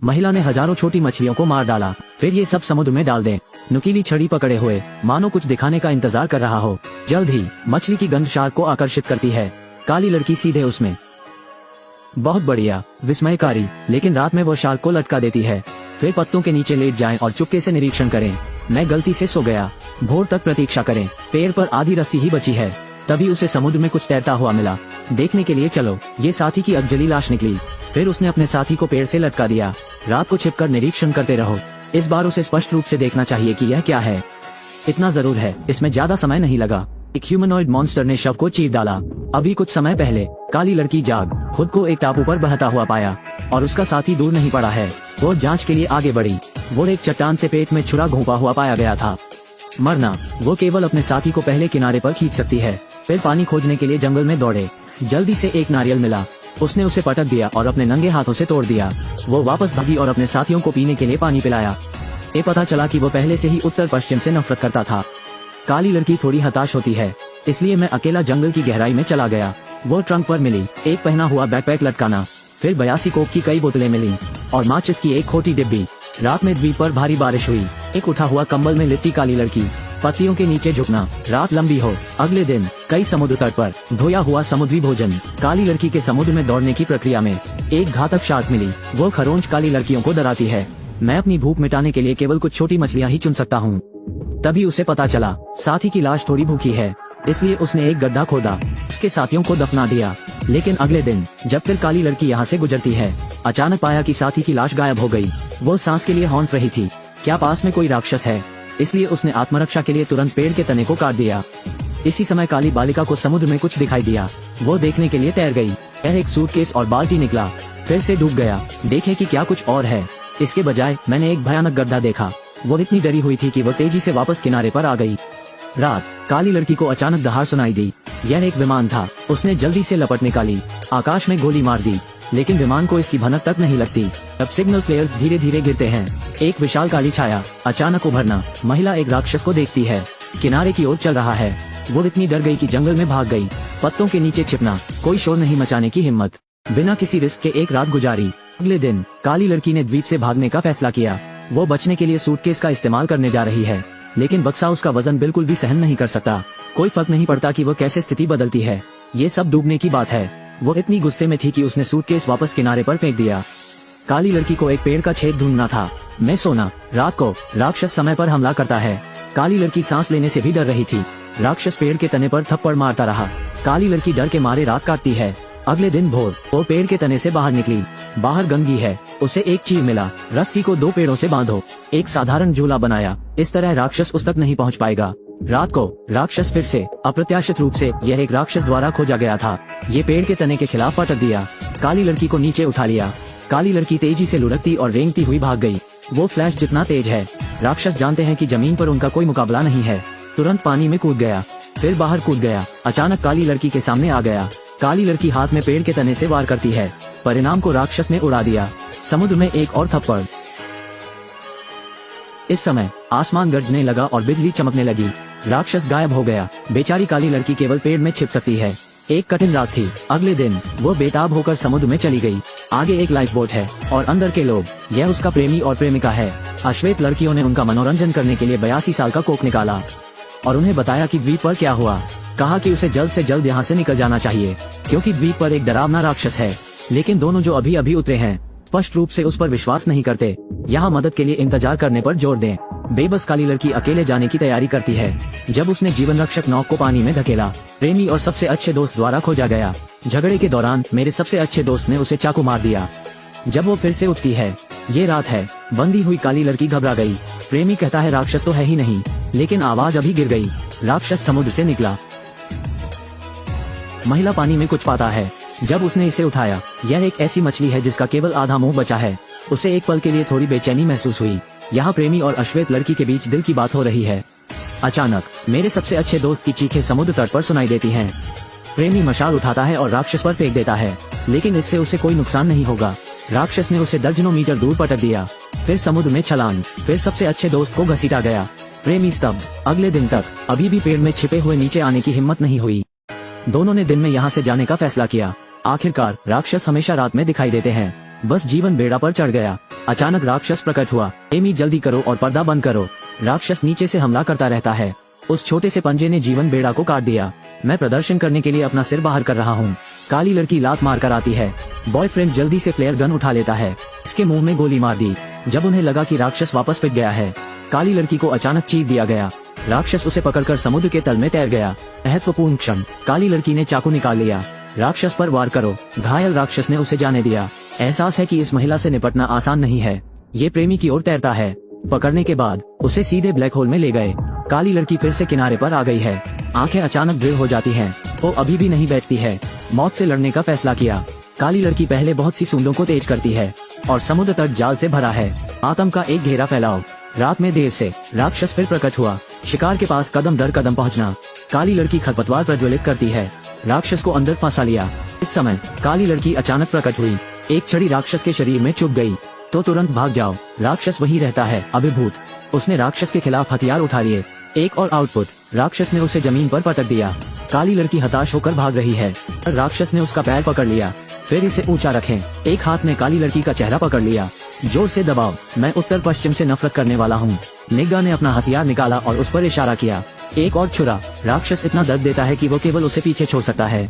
महिला ने हजारों छोटी मछलियों को मार डाला, फिर ये सब समुद्र में डाल दें। नुकीली छड़ी पकड़े हुए, मानो कुछ दिखाने का इंतजार कर रहा हो। जल्द ही मछली की गंध शार्क को आकर्षित करती है। काली लड़की सीधे उसमें। बहुत बढ़िया, विस्मयकारी, लेकिन रात में वो शार्क को लटका देती है। फिर पत्तों के नीचे लेट जाएं और चुपके से निरीक्षण करें। मैं गलती से सो गया। भोर तक प्रतीक्षा करें। पेड़ पर आधी रस्सी ही बची है। तभी उसे समुद्र में कुछ तैरता हुआ मिला। देखने के लिए चलो। ये साथी की अधजली लाश निकली। फिर उसने अपने साथी को पेड़ से लटका दिया। रात को छिपकर निरीक्षण करते रहो। इस बार उसे स्पष्ट रूप से देखना चाहिए कि यह क्या है। इतना जरूर है, इसमें ज्यादा समय नहीं लगा। एक ह्यूमनॉइड मॉन्स्टर ने शव को चीर डाला। अभी कुछ समय पहले काली लड़की जाग खुद को एक टापू पर बहता हुआ पाया और उसका साथी दूर नहीं पड़ा है। वो जांच के लिए आगे बढ़ी। वो एक चट्टान से पेट में छुरा घोंपा हुआ पाया गया था। मरना, वो केवल अपने साथी को पहले किनारे पर खींच सकती है। फिर पानी खोजने के लिए जंगल में दौड़े। जल्दी से एक नारियल मिला। उसने उसे पटक दिया और अपने नंगे हाथों से तोड़ दिया। वो वापस भागी और अपने साथियों को पीने के लिए पानी पिलाया। ये पता चला कि वो पहले से ही उत्तर पश्चिम से नफरत करता था। काली लड़की थोड़ी हताश होती है, इसलिए मैं अकेला जंगल की गहराई में चला गया। वो ट्रंक पर मिली, एक पहना हुआ बैकपैक लटकाना, फिर 82 कोक की कई बोतलें मिली और माचिस की एक खोटी डिब्बी। रात में द्वीप पर भारी बारिश हुई। एक उठा हुआ कंबल में लिपटी काली लड़की, पत्तियों के नीचे झुकना। रात लंबी हो। अगले दिन कई समुद्र तट पर धोया हुआ समुद्री भोजन। काली लड़की के समुद्र में दौड़ने की प्रक्रिया में एक घातक शार्क मिली। वो खरोंच काली लड़कियों को डराती है। मैं अपनी भूख मिटाने के लिए केवल कुछ छोटी मछलियां ही चुन सकता हूँ। तभी उसे पता चला साथी की लाश थोड़ी भूखी है, इसलिए उसने एक गड्ढा खोदा, उसके साथियों को दफना दिया। लेकिन अगले दिन जब फिर काली लड़की यहाँ से गुजरती है, अचानक पाया कि साथी की लाश गायब हो गई। वो सांस के लिए हौंफ रही थी। क्या पास में कोई राक्षस है? इसलिए उसने आत्मरक्षा के लिए तुरंत पेड़ के तने को काट दिया। इसी समय काली बालिका को समुद्र में कुछ दिखाई दिया। वो देखने के लिए तैर गई। यह एक सूटकेस और बाल्टी निकला, फिर से डूब गया। देखे कि क्या कुछ और है। इसके बजाय मैंने एक भयानक गड्ढा देखा। वो इतनी डरी हुई थी कि वो तेजी से वापस किनारे पर आ गई। रात, काली लड़की को अचानक दहाड़ सुनाई दी। यह एक विमान था। उसने जल्दी से लपट निकाली, आकाश में गोली मार दी, लेकिन विमान को इसकी भनक तक नहीं लगती। अब सिग्नल फ्लेयर्स धीरे धीरे गिरते हैं। एक विशाल काली छाया अचानक उभरना। महिला एक राक्षस को देखती है, किनारे की ओर चल रहा है। वो इतनी डर गई कि जंगल में भाग गई। पत्तों के नीचे छिपना, कोई शोर नहीं मचाने की हिम्मत। बिना किसी रिस्क के एक रात गुजारी। अगले दिन काली लड़की ने द्वीप से भागने का फैसला किया। वो बचने के लिए सूटकेस का इस्तेमाल करने जा रही है, लेकिन बक्सा उसका वजन बिल्कुल भी सहन नहीं कर सकता। कोई फर्क नहीं पड़ता कि वो कैसे स्थिति बदलती है। ये सब डूबने की बात है। वो इतनी गुस्से में थी कि उसने सूटकेस वापस किनारे पर फेंक दिया। काली लड़की को एक पेड़ का छेद ढूंढना था। मैं सोना। रात को राक्षस समय पर हमला करता है। काली लड़की सांस लेने से भी डर रही थी। राक्षस पेड़ के तने पर थप्पड़ मारता रहा। काली लड़की डर के मारे रात काटती है। अगले दिन भोर वो पेड़ के तने से बाहर निकली। बाहर गंगी है। उसे एक चीर मिला। रस्सी को 2 पेड़ों से बांधो। एक साधारण झूला बनाया। इस तरह राक्षस उस तक नहीं पहुंच पाएगा। रात को राक्षस फिर से अप्रत्याशित रूप से यह एक राक्षस द्वारा खोजा गया था। ये पेड़ के तने के खिलाफ पटक दिया। काली लड़की को नीचे उठा लिया। काली लड़की तेजी से लुढ़कती और रेंगती हुई भाग गई। वो फ्लैश जितना तेज है। राक्षस जानते हैं कि जमीन पर उनका कोई मुकाबला नहीं है। तुरंत पानी में कूद गया, फिर बाहर कूद गया। अचानक काली लड़की के सामने आ गया। काली लड़की हाथ में पेड़ के तने से वार करती है। परिणाम को राक्षस ने उड़ा दिया। समुद्र में एक और थप्पड़। इस समय आसमान गरजने लगा और बिजली चमकने लगी। राक्षस गायब हो गया। बेचारी काली लड़की केवल पेड़ में छिप सकती है। एक कठिन रात थी। अगले दिन वो बेताब होकर समुद्र में चली गई। आगे एक लाइफ बोट है और अंदर के लोग। यह उसका प्रेमी और प्रेमिका है। अश्वेत लड़कियों ने उनका मनोरंजन करने के लिए 82 साल का कोक निकाला और उन्हें बताया कि द्वीप पर क्या हुआ। कहा कि उसे जल्द से जल्द यहाँ से निकल जाना चाहिए, क्योंकि द्वीप पर एक डरावना राक्षस है। लेकिन दोनों जो अभी अभी उतरे हैं स्पष्ट रूप से उस पर विश्वास नहीं करते। यहाँ मदद के लिए इंतजार करने पर जोर दें। बेबस काली लड़की अकेले जाने की तैयारी करती है। जब उसने जीवन रक्षक नौक को पानी में धकेला, प्रेमी और सबसे अच्छे दोस्त द्वारा खोजा गया। झगड़े के दौरान मेरे सबसे अच्छे दोस्त ने उसे चाकू मार दिया। जब वो फिर से उठती है, ये रात है। बंदी हुई काली लड़की घबरा गई। प्रेमी कहता है राक्षस तो है ही नहीं, लेकिन आवाज अभी गिर गई। राक्षस समुद्र से निकला। महिला पानी में कुछ पाता है। जब उसने इसे उठाया, यह एक ऐसी मछली है जिसका केवल आधा मुंह बचा है। उसे एक पल के लिए थोड़ी बेचैनी महसूस हुई। यहाँ प्रेमी और अश्वेत लड़की के बीच दिल की बात हो रही है। अचानक मेरे सबसे अच्छे दोस्त की चीखें समुद्र तट पर सुनाई देती हैं। प्रेमी मशाल उठाता है और राक्षस पर फेंक देता है, लेकिन इससे उसे कोई नुकसान नहीं होगा। राक्षस ने उसे दर्जनों मीटर दूर पटक दिया। फिर समुद्र में छलांग। फिर सबसे अच्छे दोस्त को घसीटा गया। प्रेमी स्तब्ध। अगले दिन तक अभी भी पेड़ में छिपे हुए नीचे आने की हिम्मत नहीं हुई। दोनों ने दिन में यहाँ से जाने का फैसला किया। आखिरकार राक्षस हमेशा रात में दिखाई देते हैं। बस जीवन बेड़ा पर चढ़ गया। अचानक राक्षस प्रकट हुआ। एमी जल्दी करो और पर्दा बंद करो। राक्षस नीचे से हमला करता रहता है। उस छोटे से पंजे ने जीवन बेड़ा को काट दिया। मैं प्रदर्शन करने के लिए अपना सिर बाहर कर रहा हूँ। काली लड़की लात मार कर आती है। बॉयफ्रेंड जल्दी से फ्लेयर गन उठा लेता है। इसके मुंह में गोली मार दी। जब उन्हें लगा कि राक्षस वापस पिट गया है, काली लड़की को अचानक चीर दिया गया। राक्षस उसे पकड़कर समुद्र के तल में तैर गया। महत्वपूर्ण क्षण, काली लड़की ने चाकू निकाल लिया। राक्षस पर वार करो। घायल राक्षस ने उसे जाने दिया। एहसास है कि इस महिला से निपटना आसान नहीं है। ये प्रेमी की ओर तैरता है। पकड़ने के बाद उसे सीधे ब्लैक होल में ले गए। काली लड़की फिर से किनारे पर आ गई है। आंखें अचानक दृढ़ हो जाती हैं। वो अभी भी नहीं बैठती है। मौत से लड़ने का फैसला किया। काली लड़की पहले बहुत सी सूंडों को तेज करती है और समुद्र तट जाल से भरा है। आतंक का एक घेरा फैलाओ। रात में देर से राक्षस फिर प्रकट हुआ। शिकार के पास कदम दर कदम पहुंचना। काली लड़की खरपतवार प्रज्वलित करती है। राक्षस को अंदर फंसा लिया। इस समय काली लड़की अचानक प्रकट हुई। एक छड़ी राक्षस के शरीर में चुभ गई। तो तुरंत भाग जाओ। राक्षस वहीं रहता है, अभिभूत। उसने राक्षस के खिलाफ हथियार उठा लिए। एक और आउटपुट, राक्षस ने उसे जमीन पर पटक दिया। काली लड़की हताश होकर भाग रही है। राक्षस ने उसका पैर पकड़ लिया। फिर इसे ऊंचा रखें। एक हाथ ने काली लड़की का चेहरा पकड़ लिया। जोर से दबाओ। मैं उत्तर पश्चिम से नफरत करने वाला हूँ। निग्गा ने अपना हथियार निकाला और उस पर इशारा किया। एक और छुरा। राक्षस इतना दर्द देता है कि वो केवल उसे पीछे छोड़ सकता है।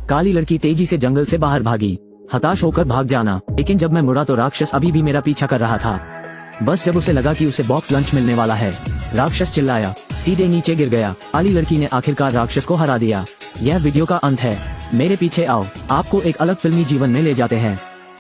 काली लड़की तेजी से जंगल से बाहर भागी। हताश होकर भाग जाना। लेकिन जब मैं मुड़ा तो राक्षस अभी भी मेरा पीछा कर रहा था। बस जब उसे लगा कि उसे बॉक्स लंच मिलने वाला है, राक्षस चिल्लाया, सीधे नीचे गिर गया। काली लड़की ने आखिरकार राक्षस को हरा दिया। यह वीडियो का अंत है। मेरे पीछे आओ, आपको एक अलग फिल्मी जीवन में ले जाते हैं।